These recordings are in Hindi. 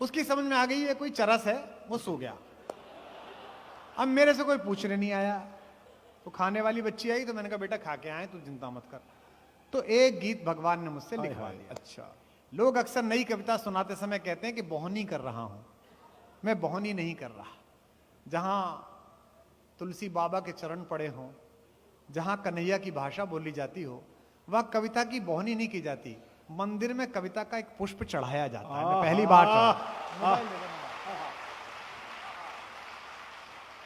उसकी समझ में आ गई ये कोई चरस है, वो सो गया। अब मेरे से कोई पूछने नहीं आया, तो खाने वाली बच्ची आई तो मैंने कहा बेटा खा के आए, तू चिंता मत कर। तो एक गीत भगवान ने मुझसे लिखवा दिया। अच्छा, लोग अक्सर नई कविता सुनाते समय कहते हैं कि बोहनी कर रहा हूं, मैं बोहनी नहीं कर रहा। जहां तुलसी बाबा के चरण पड़े हों, जहां कन्हैया की भाषा बोली जाती हो, वह कविता की बोहनी नहीं की जाती, मंदिर में कविता का एक पुष्प चढ़ाया जाता है। मैं पहली बार चढ़ा,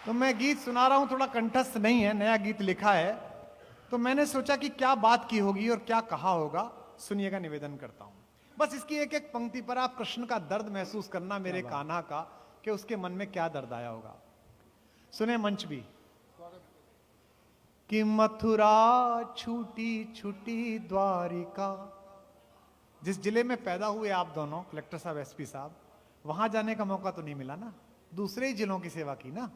तो मैं गीत सुना रहा हूं, थोड़ा कंठस्थ नहीं है, नया गीत लिखा है। तो मैंने सोचा कि क्या बात की होगी और क्या कहा होगा, सुनिएगा, निवेदन करता हूं। बस इसकी एक एक पंक्ति पर आप कृष्ण का दर्द महसूस करना, मेरे कान्हा का, कि उसके मन में क्या दर्द आया होगा। सुने मंच भी। कि मथुरा छूटी छूटी द्वारिका, जिस जिले में पैदा हुए आप दोनों, कलेक्टर साहब, एसपी साहब, वहां जाने का मौका तो नहीं मिला ना, दूसरे ही जिलों की सेवा की ना,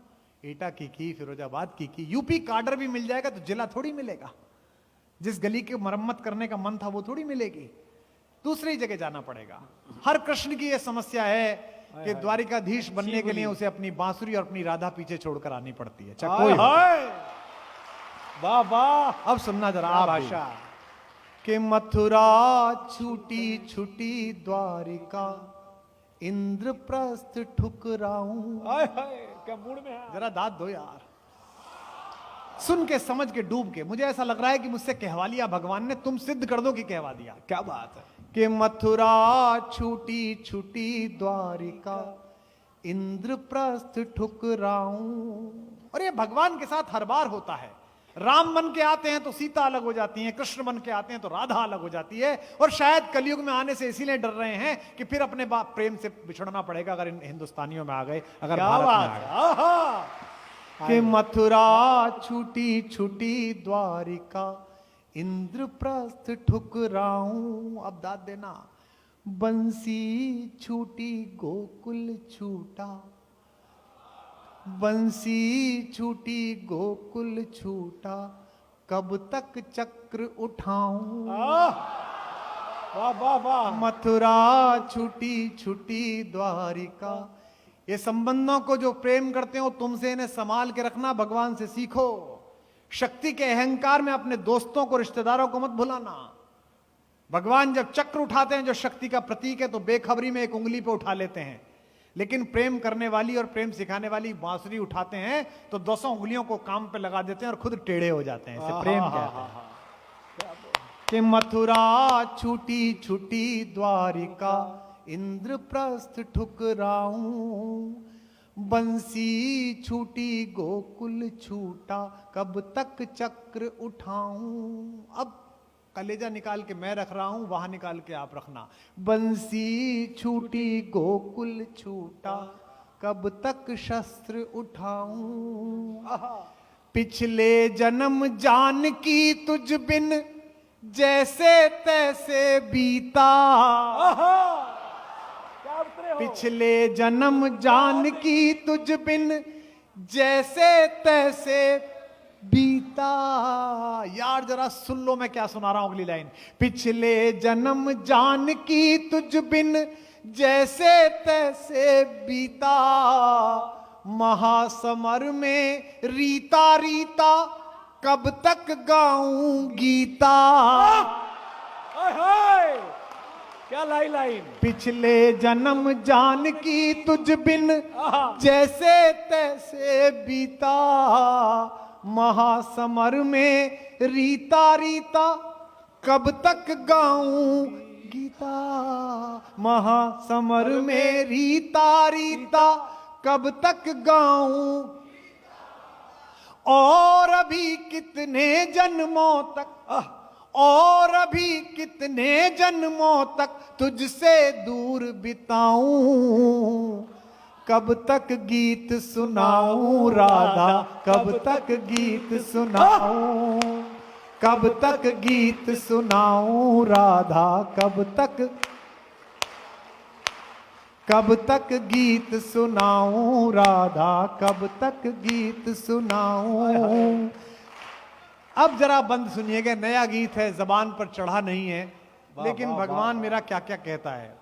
एटा की, फिरोजाबाद की, यूपी काडर भी मिल जाएगा तो जिला थोड़ी मिलेगा। जिस गली की मरम्मत करने का मन था वो थोड़ी मिलेगी, दूसरी जगह जाना पड़ेगा। हर कृष्ण की यह समस्या है कि द्वारिकाधीश बनने के लिए उसे अपनी बांसुरी और अपनी राधा पीछे छोड़कर आनी पड़ती है। कोई वाह वाह, अब सुनना जरा आप भाषा। कि मथुरा छूटी छूटी द्वारिका, इंद्रप्रस्थ ठुकराऊं। क्या मूड में है? जरा दाद दो यार, सुन के समझ के डूब के। मुझे ऐसा लग रहा है कि मुझसे कहवा लिया भगवान ने, तुम सिद्ध कर दो कि कहवा दिया। क्या बात है। कि मथुरा छूटी छूटी द्वारिका, इंद्रप्रस्थ ठुकराऊं। और ये भगवान के साथ हर बार होता है। राम बन के आते हैं तो सीता अलग हो जाती है, कृष्ण बन के आते हैं तो राधा अलग हो जाती है। और शायद कलयुग में आने से इसीलिए डर रहे हैं कि फिर अपने बाप प्रेम से बिछड़ना पड़ेगा अगर इन हिंदुस्तानियों में आ गए, अगर भारत में आ गए। कि मथुरा छूटी छूटी द्वारिका, इंद्रप्रस्थ ठुकराऊं। अब दाद देना। बंसी छूटी गोकुल छूटा, बंसी छूटी गोकुल छूटा, कब तक चक्र उठाऊं। वाह वाह वाह। मथुरा छूटी छूटी द्वारिका। ये संबंधों को जो प्रेम करते हो तुमसे, इन्हें संभाल के रखना, भगवान से सीखो। शक्ति के अहंकार में अपने दोस्तों को, रिश्तेदारों को मत भुलाना। भगवान जब चक्र उठाते हैं, जो शक्ति का प्रतीक है, तो बेखबरी में एक उंगली पे उठा लेते हैं, लेकिन प्रेम करने वाली और प्रेम सिखाने वाली बांसुरी उठाते हैं तो 200 उंगलियों को काम पे लगा देते हैं और खुद टेढ़े हो जाते हैं। इसे प्रेम कहते हैं। कि मथुरा छूटी छूटी द्वारिका, इंद्रप्रस्थ ठुकराऊं। बंसी छूटी गोकुल छूटा, कब तक चक्र उठाऊं। अब कलेजा निकाल के मैं रख रहा हूं, वहां निकाल के आप रखना। बंसी छूटी गोकुल छूटा, कब तक शस्त्र उठाऊं। पिछले जन्म जान की तुझ बिन, जैसे तैसे बीता। पिछले जन्म जान की तुझ बिन, जैसे तैसे बीता। यार जरा सुन लो मैं क्या सुना रहा हूं अगली लाइन। पिछले जन्म जान की तुझ बिन, जैसे तैसे बीता। महासमर में रीता रीता, कब तक गाऊं गीता। क्या लाइन। पिछले जन्म जान की तुझ बिन, जैसे तैसे बीता। महासमर में रीता रीता, कब तक गाऊं गीता। महासमर में रीता रीता, कब तक गाऊं। और अभी कितने जन्मों तक, और अभी कितने जन्मों तक तुझसे दूर बिताऊं। कब तक गीत सुनाऊं राधा, कब तक गीत सुनाऊं। कब तक गीत सुनाऊं राधा, कब तक गीत सुनाऊं राधा, कब तक गीत सुनाऊं। अब जरा बंद सुनिएगा, नया गीत है, जबान पर चढ़ा नहीं है, लेकिन भगवान मेरा क्या क्या कहता है।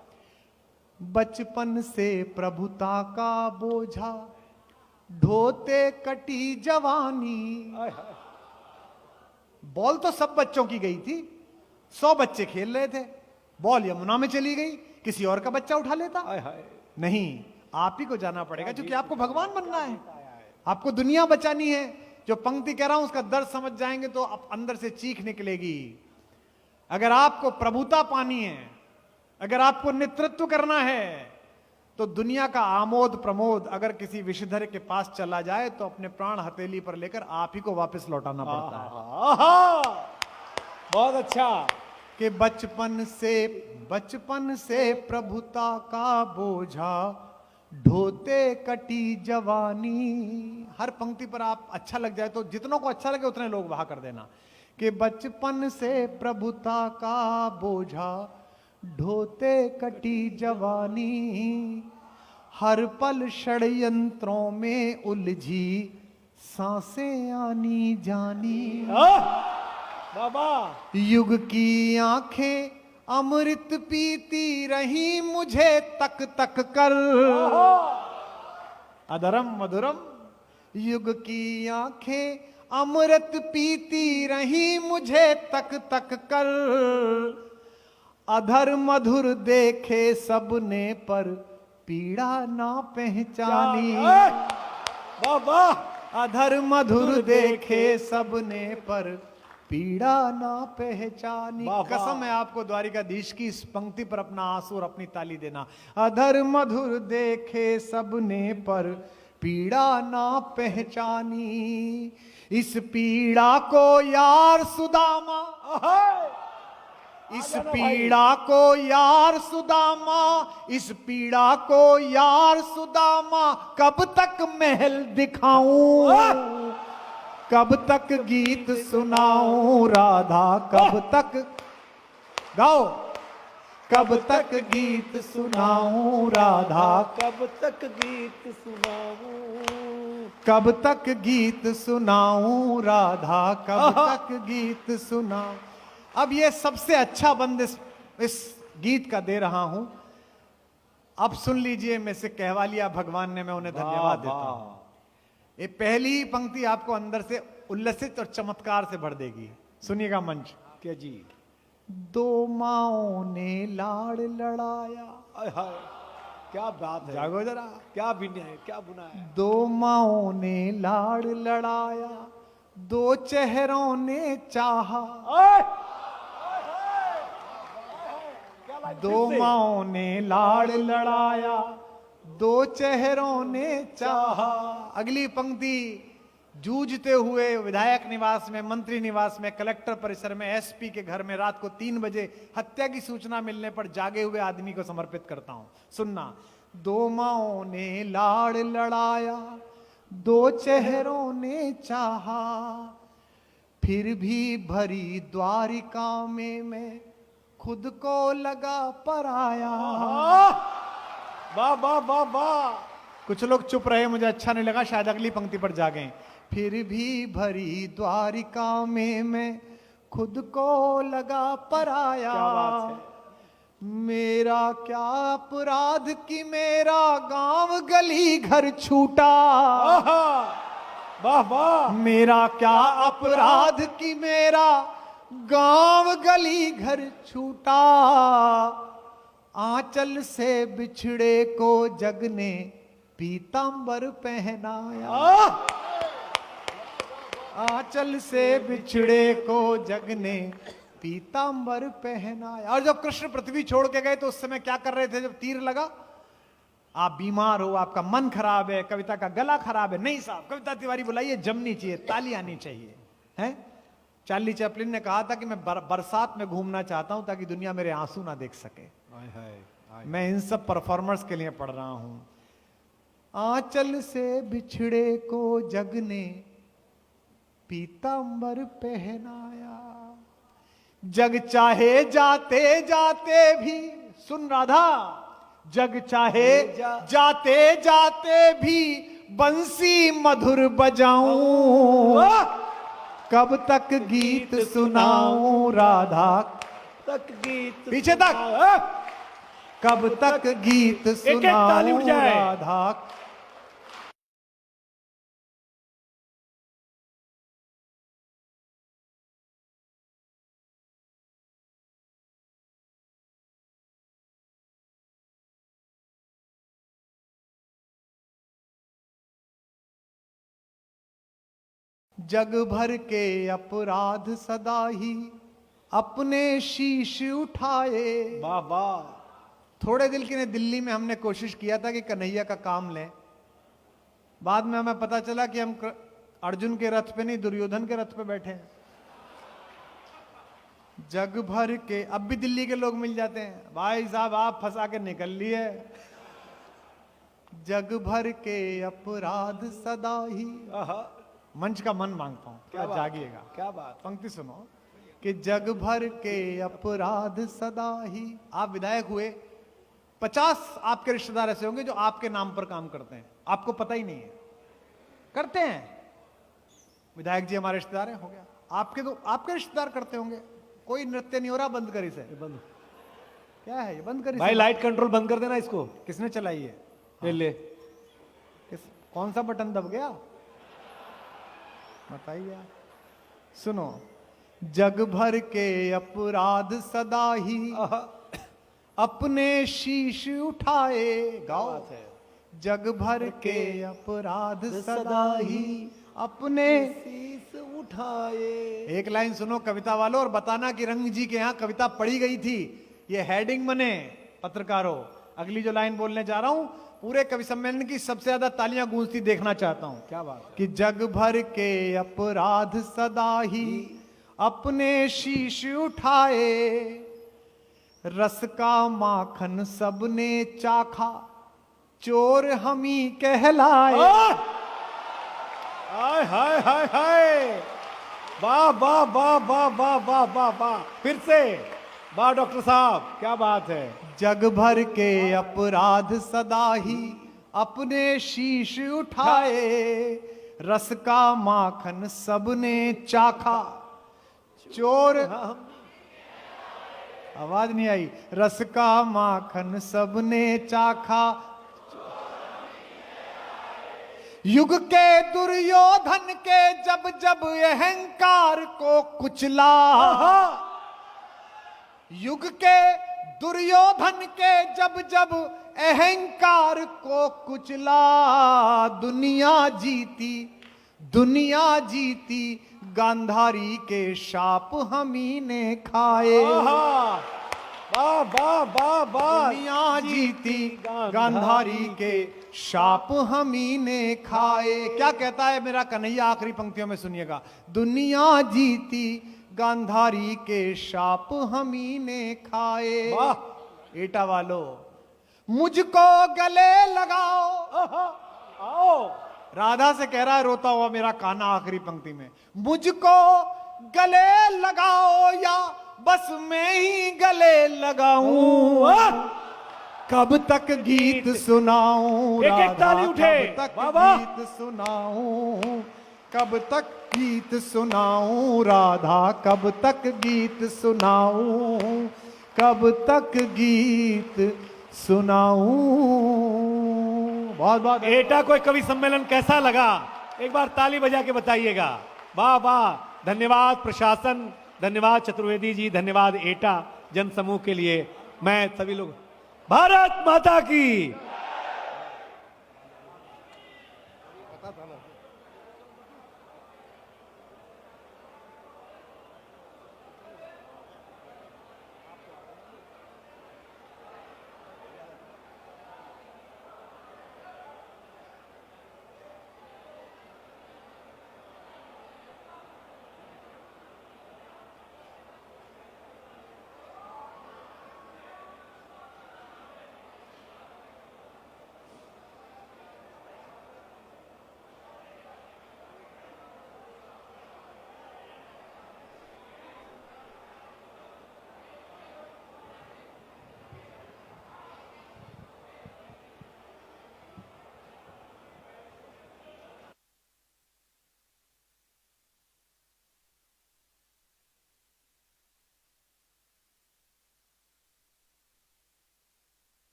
बचपन से प्रभुता का बोझा ढोते कटी जवानी। हाय हाय। बॉल तो सब बच्चों की गई थी, 100 बच्चे खेल रहे थे, बॉल यमुना में चली गई, किसी और का बच्चा उठा लेता। हाय हाय। नहीं, आप ही को जाना पड़ेगा, क्योंकि आपको भगवान बनना है, आपको दुनिया बचानी है। जो पंक्ति कह रहा हूं उसका दर्द समझ जाएंगे तो आप अंदर से चीख निकलेगी। अगर आपको प्रभुता पानी है, अगर आपको नेतृत्व करना है, तो दुनिया का आमोद प्रमोद अगर किसी विषधर के पास चला जाए तो अपने प्राण हथेली पर लेकर आप ही को वापस लौटाना पड़ता है। आहा, बहुत अच्छा। कि बचपन से प्रभुता का बोझा ढोते कटी जवानी। हर पंक्ति पर आप अच्छा लग जाए तो जितनों को अच्छा लगे उतने लोग वहां कर देना। कि बचपन से प्रभुता का बोझा ढोते कटी जवानी, हर पल षड्यंत्रों में उलझी सांसें आनी जानी। बाबा युग की आंखें अमृत पीती रही मुझे तक तक कर, अधरम मधुरम। युग की आंखें अमृत पीती रही मुझे तक तक कर, अधर मधुर देखे सबने पर पीड़ा ना पहचानी। बाबा अधर मधुर देखे सबने पर पीड़ा ना पहचानी। वाह, वाह। कसम है आपको द्वारिकाधीश की, इस पंक्ति पर अपना आंसू और अपनी ताली देना। अधर मधुर देखे सबने पर पीड़ा ना पहचानी, इस पीड़ा को यार सुदामा, इस पीड़ा को यार सुदामा, इस पीड़ा को यार सुदामा कब तक महल दिखाऊं, कब तक गीत सुनाऊं राधा, कब तक गाओ, कब तक गीत सुनाऊं राधा, कब तक गीत सुनाऊं, कब तक गीत सुनाऊं राधा, कब तक गीत सुनाऊं। अब ये सबसे अच्छा बंद इस गीत का दे रहा हूं। अब सुन लीजिए, मैं से कहवा लिया भगवान ने, मैं उन्हें धन्यवाद देता हूं। ये पहली ही पंक्ति आपको अंदर से उल्लसित और चमत्कार से भर देगी। सुनिएगा मंच। क्या जी। दो माओं ने लाड़ लड़ाया, हाय हाय, क्या बात है। जागो जरा। क्या बिना है, क्या बुना है। दो माओं ने लाड़ लड़ाया, दो चेहरों ने चाहा, दो माओं ने लाड़ लड़ाया, दो चेहरों ने चाहा। अगली पंक्ति, जूझते हुए विधायक निवास में, मंत्री निवास में, कलेक्टर परिसर में, एसपी के घर में रात को 3 बजे हत्या की सूचना मिलने पर जागे हुए आदमी को समर्पित करता हूं। सुनना। दो माओं ने लाड़ लड़ाया, दो चेहरों ने चाहा, फिर भी भरी द्वारिका में मैं खुद को लगा पराया। वाह वाह वाह वाह। कुछ लोग चुप रहे, मुझे अच्छा नहीं लगा, शायद अगली पंक्ति पर जागें। फिर भी भरी द्वारिका में मैं खुद को लगा पराया। क्या बात है। मेरा क्या अपराध कि मेरा गांव गली घर छूटा, वाह वाह। मेरा क्या अपराध कि मेरा गांव गली घर छूटा, आंचल से बिछड़े को जग ने पीतांबर पहनाया, आंचल से बिछड़े को जग ने पीतांबर पहनाया। और जब कृष्ण पृथ्वी छोड़ के गए तो उस समय क्या कर रहे थे? जब तीर लगा, आप बीमार हो, आपका मन खराब है, कविता का गला खराब है, नहीं साहब, कविता तिवारी बुलाइए, जमनी चाहिए, ताली आनी चाहिए, है? चार्ली चैपलिन ने कहा था कि मैं बरसात में घूमना चाहता हूं ताकि दुनिया मेरे आंसू ना देख सके। मैं इन सब परफॉर्मर्स के लिए पढ़ रहा हूं। आंचल से बिछड़े को जग ने पीतांबर पहनाया, जग चाहे जाते जाते भी, सुन राधा, जग चाहे जाते जाते भी बंसी मधुर बजाऊं, कब तक गीत सुनाऊं राधा, तक गीत पीछे तक, कब तक गीत एक ताली उठ सुनाऊं जाए। राधा। जग भर के अपराध सदा ही अपने शीश उठाए। वाह वाह। थोड़े दिल के ने दिल्ली में हमने कोशिश किया था कि कन्हैया का काम लें। बाद में हमें पता चला कि हम अर्जुन के रथ पे नहीं, दुर्योधन के रथ पे बैठे हैं। जग भर के, अब भी दिल्ली के लोग मिल जाते हैं, भाई साहब आप फंसा के निकल लिए। जग भर के अपराध सदा ही, आहा, मंच का मन मांगता हूं, क्या बात, जागिएगा। क्या बात। पंक्ति सुनो कि जग भर के अपराध सदा ही। आप विधायक हुए, 50 आपके रिश्तेदार ऐसे होंगे जो आपके नाम पर काम करते हैं, आपको पता ही नहीं है, करते हैं। विधायक जी हमारे रिश्तेदार हैं, हो गया। आपके तो आपके रिश्तेदार करते होंगे। कोई नृत्य नहीं हो रहा, बंद करी से। बंद। क्या है ये, बंद करी भाई से। लाइट कंट्रोल बंद कर देना इसको। किसने चलाई है? ले ले। कौन सा बटन दब गया बताइए। सुनो, जग भर के अपराध सदा ही आहा, अपने शीश उठाए। गाओ। बात है। जग भर के अपराध सदा ही अपने। शीश उठाए। एक लाइन सुनो कविता वालों और बताना कि रंग जी के यहां कविता पढ़ी गई थी। ये हेडिंग बने पत्रकारों। अगली जो लाइन बोलने जा रहा हूं, पूरे कवि सम्मेलन की सबसे ज्यादा तालियां गूंजती देखना चाहता हूं। क्या बात है। कि जग भर के अपराध सदा ही अपने शीश उठाए। रस का माखन सबने चाखा, चोर हम ही कहलाए। हाय हाय हाय हाय। वाह वाह वाह वाह वाह वाह वाह वाह। फिर से वाह डॉक्टर साहब, क्या बात है। जग भर के अपराध सदा ही अपने शीश उठाए। रस का माखन सबने चाखा, चोर। आवाज नहीं आई। रस का माखन सबने चाखा, युग के दुर्योधन के जब जब अहंकार को कुचला। युग के दुर्योधन के जब जब अहंकार को कुचला। दुनिया जीती, दुनिया जीती, गांधारी के शाप हमी ने खाए। वाह वाह वाह वाह। दुनिया जीती, गांधारी के शाप हमी ने खाए। क्या कहता है मेरा कन्हैया आखिरी पंक्तियों में, सुनिएगा। दुनिया जीती, गांधारी के शाप हमी ने खाए। वाह। एटा वालों, मुझको गले लगाओ। आओ। राधा से कह रहा है रोता हुआ मेरा कान्हा आखिरी पंक्ति में, मुझको गले लगाओ या बस मैं ही गले लगाऊं। कब तक गीत सुनाऊं एक एक ताली राधा, उठे। कब तक वाह वाह। गीत सुनाऊं, कब तक गीत सुनाऊं राधा, कब तक गीत सुनाऊं, कब तक गीत सुनाऊं। बहुत बहुत एटा कोई कवि सम्मेलन कैसा लगा, एक बार ताली बजा के बताइएगा। वाह वाह। धन्यवाद प्रशासन, धन्यवाद चतुर्वेदी जी, धन्यवाद एटा जन समूह के लिए। मैं सभी लोग, भारत माता की।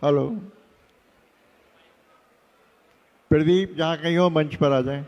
हेलो, प्रदीप जहाँ कहीं हो मंच पर आ जाए।